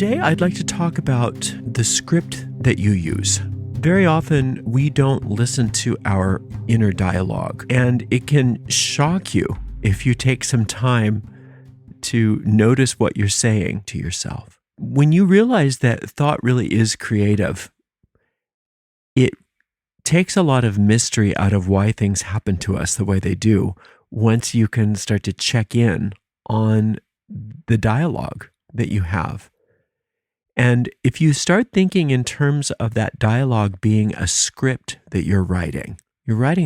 Today, I'd like to talk about the script that you use. Very often, we don't listen to our inner dialogue, and it can shock you if you take some time to notice what you're saying to yourself. When you realize that thought really is creative, it takes a lot of mystery out of why things happen to us the way they do once you can start to check in on the dialogue that you have. And if you start thinking in terms of that dialogue being a script that you're writing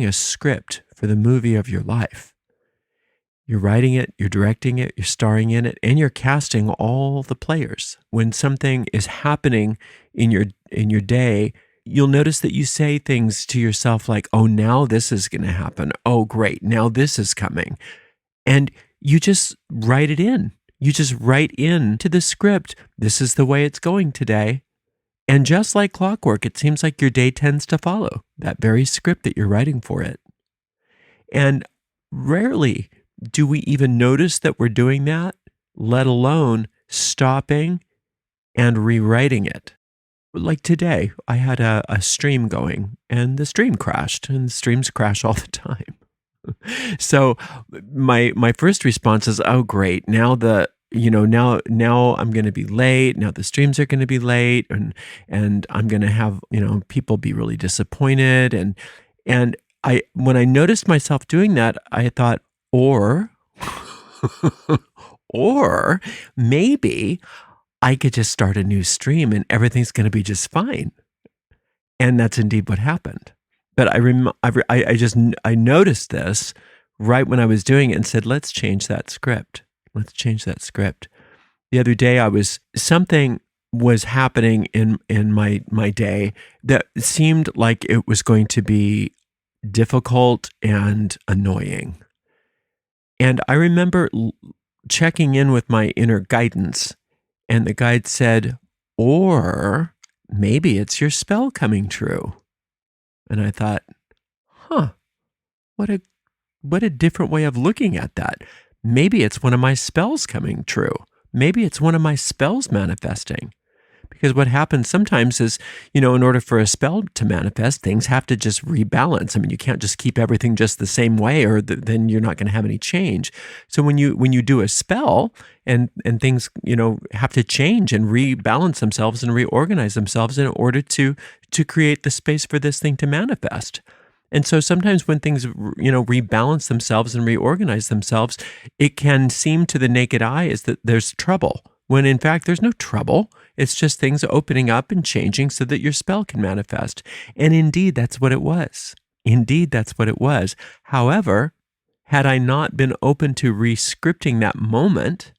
a script for the movie of your life. You're writing it, you're directing it, you're starring in it, and you're casting all the players. When something is happening in your day, you'll notice that you say things to yourself like, oh, now this is going to happen. Oh, great. Now this is coming. And you just write it in. You just write into the script, this is the way it's going today. And just like clockwork, it seems like your day tends to follow that very script that you're writing for it. And rarely do we even notice that we're doing that, let alone stopping and rewriting it. Like today, I had a stream going and the stream crashed, and streams crash all the time. So my first response is, oh, great. Now now I'm going to be late. Now the streams are going to be late, and I'm going to have, people be really disappointed. And when I noticed myself doing that, I thought, or maybe I could just start a new stream and everything's going to be just fine. And that's indeed what happened. But I noticed this right when I was doing it and said, let's change that script. Let's change that script. The other day, something was happening in my day that seemed like it was going to be difficult and annoying. And I remember checking in with my inner guidance, and the guide said, or maybe it's your spell coming true. And I thought, what a different way of looking at that. Maybe it's one of my spells coming true. Maybe it's one of my spells manifesting. Because what happens sometimes is, in order for a spell to manifest, things have to just rebalance. I mean, you can't just keep everything just the same way, or then you're not going to have any change. So when you do a spell and things, have to change and rebalance themselves and reorganize themselves in order to create the space for this thing to manifest. And so sometimes when things, rebalance themselves and reorganize themselves, it can seem to the naked eye as that there's trouble, when in fact there's no trouble. It's just things opening up and changing so that your spell can manifest. And indeed, that's what it was. Indeed, that's what it was. However, had I not been open to re-scripting that moment,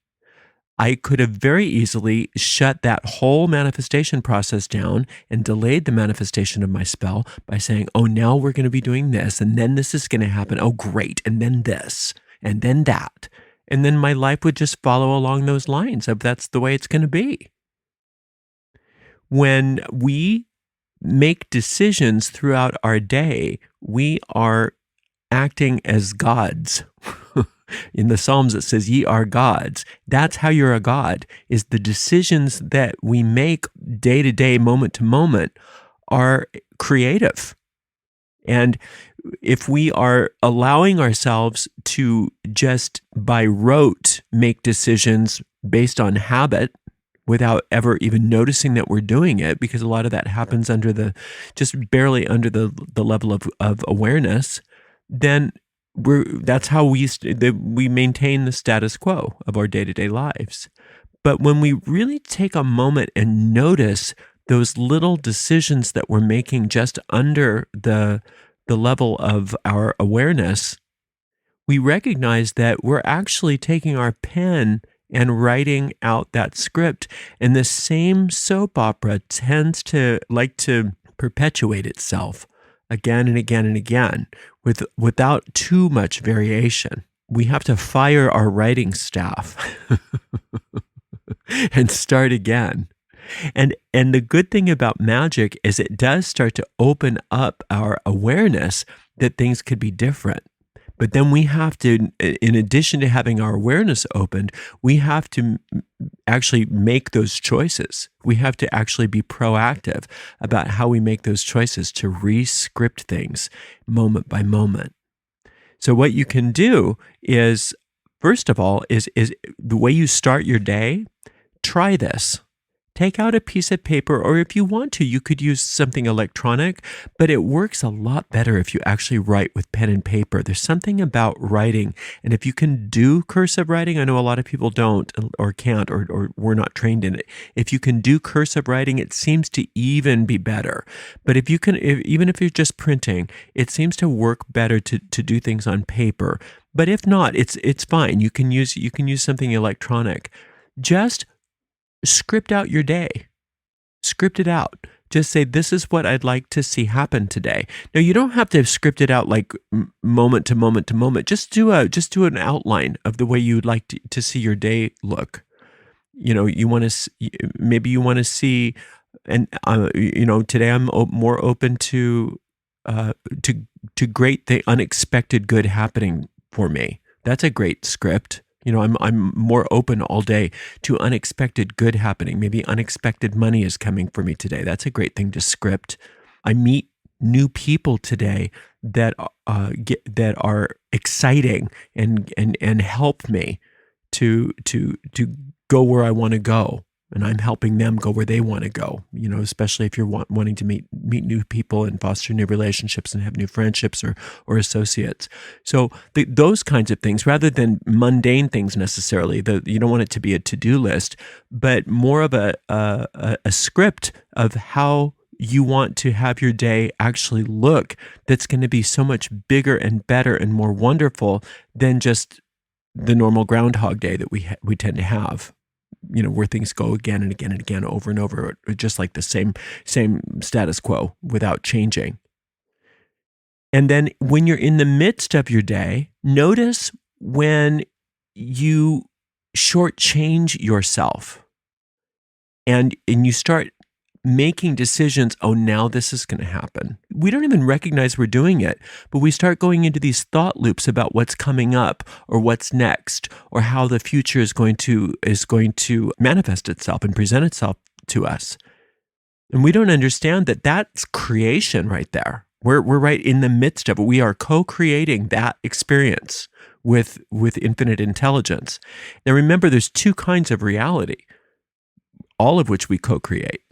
I could have very easily shut that whole manifestation process down and delayed the manifestation of my spell by saying, oh, now we're going to be doing this, and then this is going to happen. Oh, great. And then this, and then that. And then my life would just follow along those lines of that's the way it's going to be. When we make decisions throughout our day, we are acting as gods. In the Psalms, it says, ye are gods. That's how you're a god, is the decisions that we make day to day, moment to moment, are creative. And if we are allowing ourselves to just by rote make decisions based on habit, without ever even noticing that we're doing it, because a lot of that happens just barely under the level of awareness, then that's how we maintain the status quo of our day-to-day lives. But when we really take a moment and notice those little decisions that we're making just under the level of our awareness, we recognize that we're actually taking our pen and writing out that script. And the same soap opera tends to like to perpetuate itself again and again and again without too much variation. We have to fire our writing staff and start again. And the good thing about magic is it does start to open up our awareness that things could be different. But then we have to, in addition to having our awareness opened, we have to actually make those choices. We have to actually be proactive about how we make those choices to re-script things moment by moment. So what you can do is, first of all, is the way you start your day, try this. Take out a piece of paper, or if you want to, you could use something electronic, but it works a lot better if you actually write with pen and paper. There's something about writing, and if you can do cursive writing, I know a lot of people don't or can't or we're not trained in it. If you can do cursive writing, it seems to even be better. But if you can, even if you're just printing, it seems to work better to do things on paper. But if not, it's fine. You can use something electronic. Just script out your day. Script it out. Just say, this is what I'd like to see happen today. Now, you don't have to script it out like moment to moment to moment. Just do an outline of the way you'd like to see your day look. You want to, maybe you want to see, and today I'm more open to great, the unexpected good happening for me. That's a great script. I'm more open all day to unexpected good happening. Maybe unexpected money is coming for me today. That's a great thing to script. I meet new people today that are exciting and help me to go where I want to go. And I'm helping them go where they want to go, especially if you're wanting to meet new people and foster new relationships and have new friendships or associates. So those kinds of things, rather than mundane things necessarily, you don't want it to be a to-do list, but more of a script of how you want to have your day actually look, that's going to be so much bigger and better and more wonderful than just the normal Groundhog Day that we tend to have. Where things go again and again and again, over and over, just like the same status quo without changing. And then when you're in the midst of your day, notice when you shortchange yourself and you start making decisions, oh, now this is going to happen. We don't even recognize we're doing it, but we start going into these thought loops about what's coming up or what's next or how the future is going to manifest itself and present itself to us. And we don't understand that that's creation right there. We're right in the midst of it. We are co-creating that experience with infinite intelligence. Now remember, there's two kinds of reality, all of which we co-create.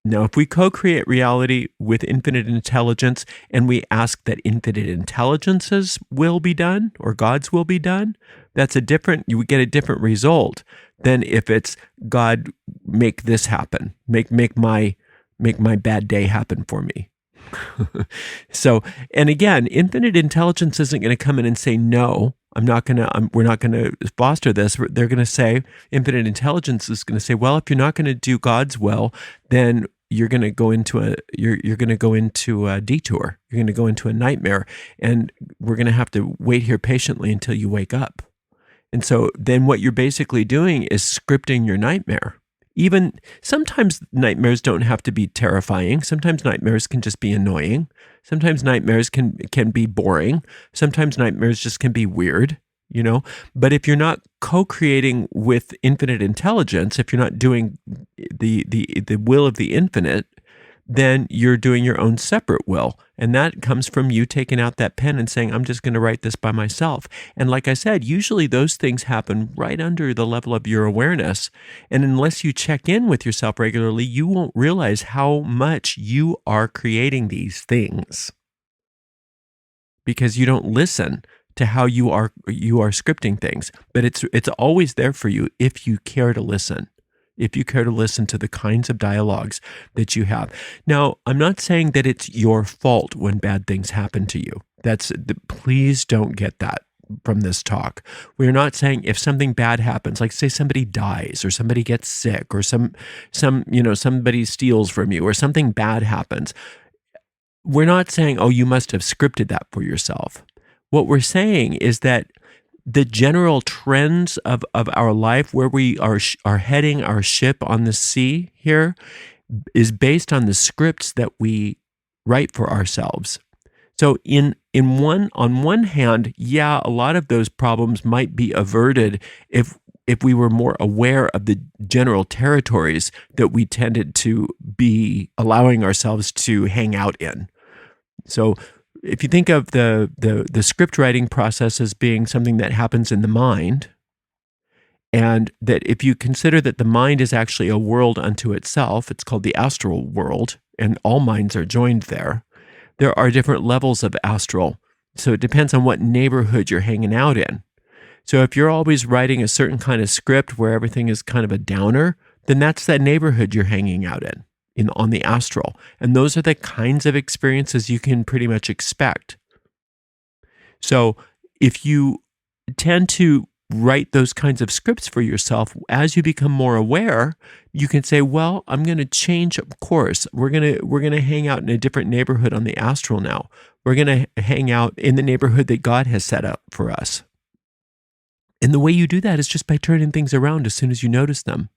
Now, if we co-create reality with infinite intelligence and we ask that infinite intelligence's will be done or God's will be done, you would get a different result than if it's God, make this happen, make my bad day happen for me. So, and again, infinite intelligence isn't going to come in and say, no, we're not going to foster this. They're going to say, infinite intelligence is going to say, well, if you're not going to do God's will, then you're going to go into a detour. You're going to go into a nightmare, and we're going to have to wait here patiently until you wake up. And so then what you're basically doing is scripting your nightmare. Even sometimes nightmares don't have to be terrifying. Sometimes nightmares can just be annoying. Sometimes nightmares can be boring. Sometimes nightmares just can be weird. But if you're not co-creating with infinite intelligence, if you're not doing the will of the infinite, then you're doing your own separate will. And that comes from you taking out that pen and saying, I'm just going to write this by myself. And like I said, usually those things happen right under the level of your awareness. And unless you check in with yourself regularly, you won't realize how much you are creating these things, because you don't listen to how you are scripting things. But it's always there for you if you care to listen. If you care to listen to the kinds of dialogues that you have. Now, I'm not saying that it's your fault when bad things happen to you. Please don't get that from this talk. We're not saying if something bad happens, like say somebody dies or somebody gets sick or somebody steals from you or something bad happens. We're not saying, oh, you must have scripted that for yourself. What we're saying is that the general trends of our life, where we are heading our ship on the sea here, is based on the scripts that we write for ourselves. So in on one hand, yeah, a lot of those problems might be averted if we were more aware of the general territories that we tended to be allowing ourselves to hang out in. So if you think of the script writing process as being something that happens in the mind, and that if you consider that the mind is actually a world unto itself, it's called the astral world, and all minds are joined there. There are different levels of astral. So it depends on what neighborhood you're hanging out in. So if you're always writing a certain kind of script where everything is kind of a downer, then that's that neighborhood you're hanging out in on the astral. And those are the kinds of experiences you can pretty much expect. So if you tend to write those kinds of scripts for yourself, as you become more aware, you can say, well, I'm going to change course. We're going to hang out in a different neighborhood on the astral now. We're going to hang out in the neighborhood that God has set up for us. And the way you do that is just by turning things around as soon as you notice them.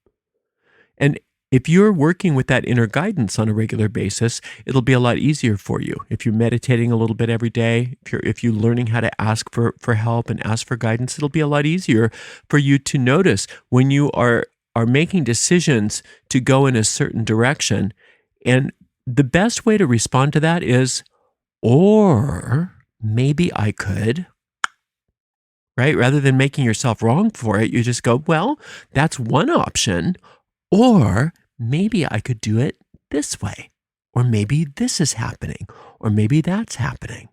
And if you're working with that inner guidance on a regular basis, it'll be a lot easier for you. If you're meditating a little bit every day, if you're learning how to ask for help and ask for guidance, it'll be a lot easier for you to notice when you are making decisions to go in a certain direction. And the best way to respond to that is, or maybe I could, right? Rather than making yourself wrong for it, you just go, well, that's one option. Or maybe I could do it this way, or maybe this is happening, or maybe that's happening.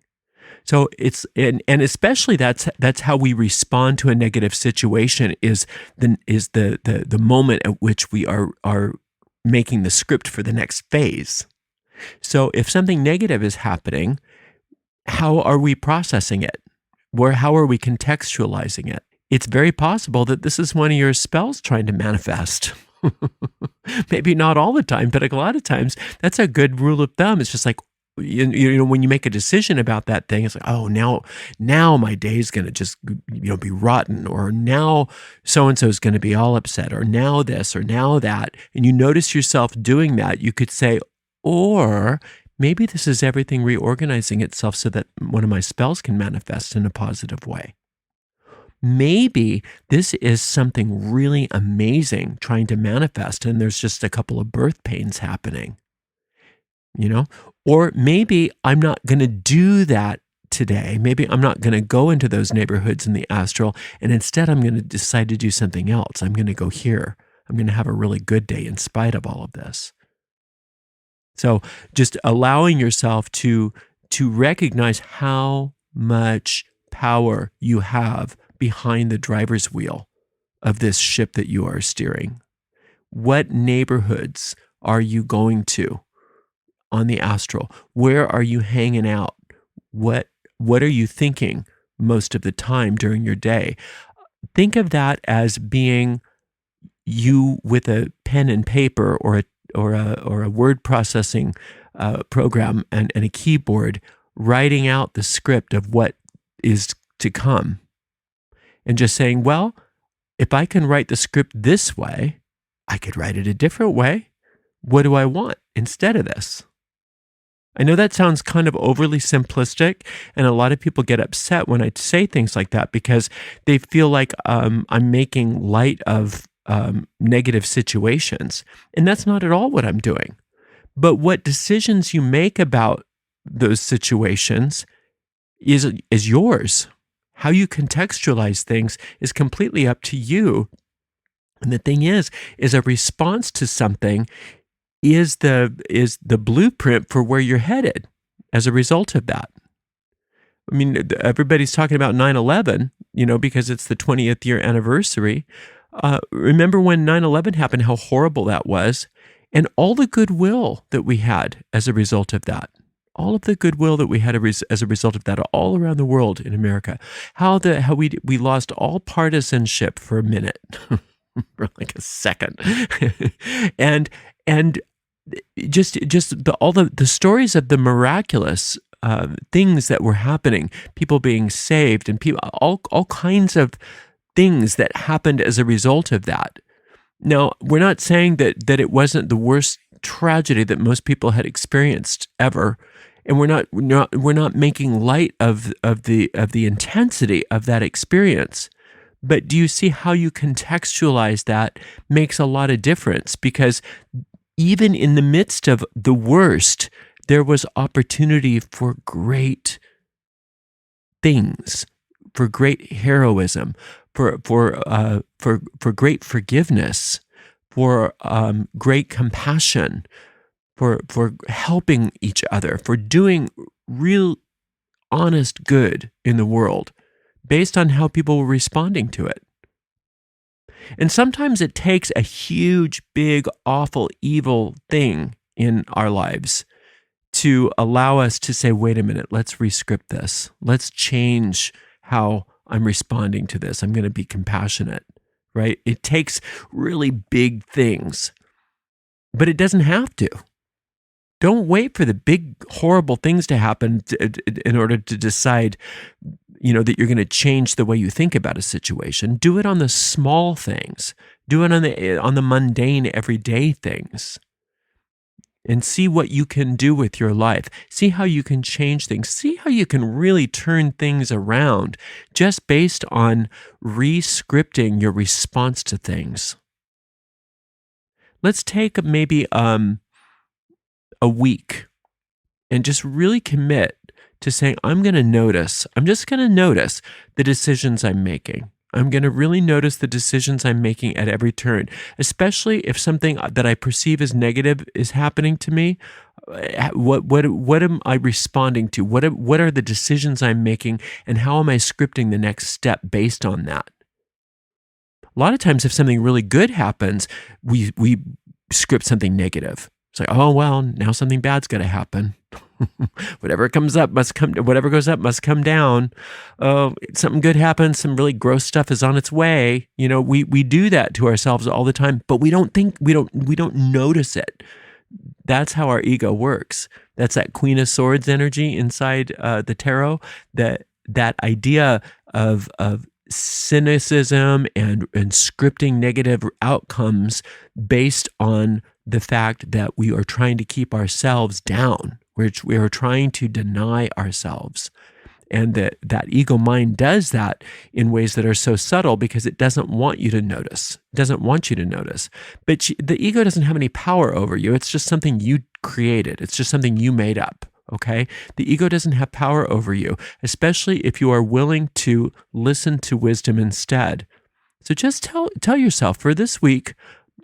So it's and especially that's how we respond to a negative situation is the moment at which we are making the script for the next phase. So if something negative is happening, how are we processing it? How are we contextualizing it? It's very possible that this is one of your spells trying to manifest. Maybe not all the time, but a lot of times that's a good rule of thumb. It's just like, you know, when you make a decision about that thing, it's like, oh, now my day's going to just, be rotten, or now so-and-so is going to be all upset, or now this, or now that. And you notice yourself doing that, you could say, or maybe this is everything reorganizing itself so that one of my spells can manifest in a positive way. Maybe this is something really amazing trying to manifest, and there's just a couple of birth pains happening, Or maybe I'm not going to do that today. Maybe I'm not going to go into those neighborhoods in the astral, and instead I'm going to decide to do something else. I'm going to go here. I'm going to have a really good day in spite of all of this. So just allowing yourself to recognize how much power you have behind the driver's wheel of this ship that you are steering. What neighborhoods are you going to on the astral? Where are you hanging out? What are you thinking most of the time during your day? Think of that as being you with a pen and paper or a word processing program and a keyboard, writing out the script of what is to come. And just saying, well, if I can write the script this way, I could write it a different way. What do I want instead of this? I know that sounds kind of overly simplistic, and a lot of people get upset when I say things like that because they feel like I'm making light of negative situations. And that's not at all what I'm doing. But what decisions you make about those situations is yours. How you contextualize things is completely up to you. And the thing is a response to something is the blueprint for where you're headed as a result of that. I mean, everybody's talking about 9/11, because it's the 20th year anniversary. Remember when 9/11 happened, how horrible that was, and all the goodwill that we had as a result of that. All of the goodwill that we had as a result of that all around the world in America. How we lost all partisanship for a minute, for like a second, and just all the stories of the miraculous things that were happening, people being saved, and people all kinds of things that happened as a result of that. Now, we're not saying that it wasn't the worst tragedy that most people had experienced ever. And we're not making light of the intensity of that experience. But do you see how you contextualize that makes a lot of difference? Because even in the midst of the worst, there was opportunity for great things, for great heroism, for great forgiveness, for great compassion, for helping each other, for doing real, honest good in the world, based on how people were responding to it. And sometimes it takes a huge, big, awful, evil thing in our lives to allow us to say, wait a minute, let's rescript this. Let's change how I'm responding to this. I'm going to be compassionate, right? It takes really big things, but it doesn't have to. Don't wait for the big, horrible things to happen in order to decide, that you're going to change the way you think about a situation. Do it on the small things. Do it on the mundane, everyday things. And see what you can do with your life. See how you can change things. See how you can really turn things around just based on re-scripting your response to things. Let's take maybe a week and just really commit to saying, I'm just going to notice the decisions I'm making. I'm going to really notice the decisions I'm making at every turn, especially if something that I perceive as negative is happening to me. What am I responding to? What are the decisions I'm making, and how am I scripting the next step based on that? A lot of times, if something really good happens, we script something negative. It's like, oh, well, now something bad's going to happen. Whatever comes up must come. Whatever goes up must come down. Oh, something good happens. Some really gross stuff is on its way. We do that to ourselves all the time, but we don't notice it. That's how our ego works. That's that Queen of Swords energy inside the tarot. That idea of cynicism and scripting negative outcomes based on the fact that we are trying to keep ourselves down, which we are trying to deny ourselves. And that ego mind does that in ways that are so subtle because it doesn't want you to notice. It doesn't want you to notice. But the ego doesn't have any power over you. It's just something you created. It's just something you made up. Okay? The ego doesn't have power over you, especially if you are willing to listen to wisdom instead. So just tell yourself, for this week,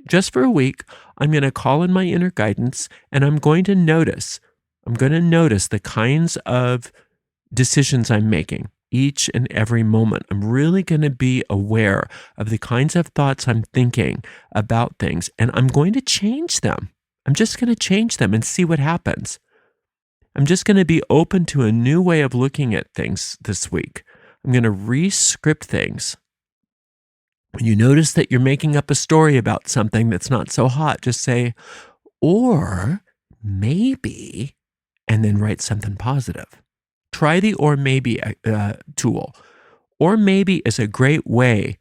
just for a week, I'm going to call in my inner guidance, and I'm going to notice the kinds of decisions I'm making each and every moment. I'm really going to be aware of the kinds of thoughts I'm thinking about things, and I'm going to change them. I'm just going to change them and see what happens. I'm just going to be open to a new way of looking at things this week. I'm going to re-script things. When you notice that you're making up a story about something that's not so hot, just say, or maybe, and then write something positive. Try the or maybe tool. Or maybe is a great way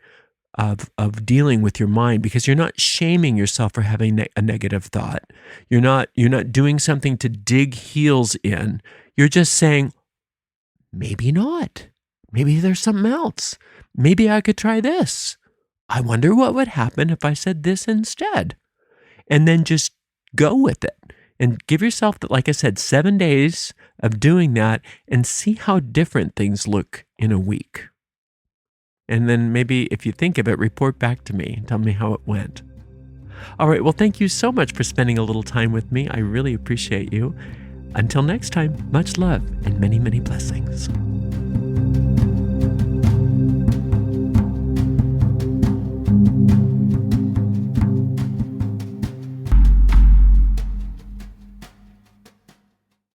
of dealing with your mind, because you're not shaming yourself for having a negative thought. You're not doing something to dig heels in. You're just saying, maybe not. Maybe there's something else. Maybe I could try this. I wonder what would happen if I said this instead. And then just go with it. And give yourself, like I said, 7 days of doing that and see how different things look in a week. And then maybe if you think of it, report back to me and tell me how it went. All right, well, thank you so much for spending a little time with me. I really appreciate you. Until next time, much love and many, many blessings.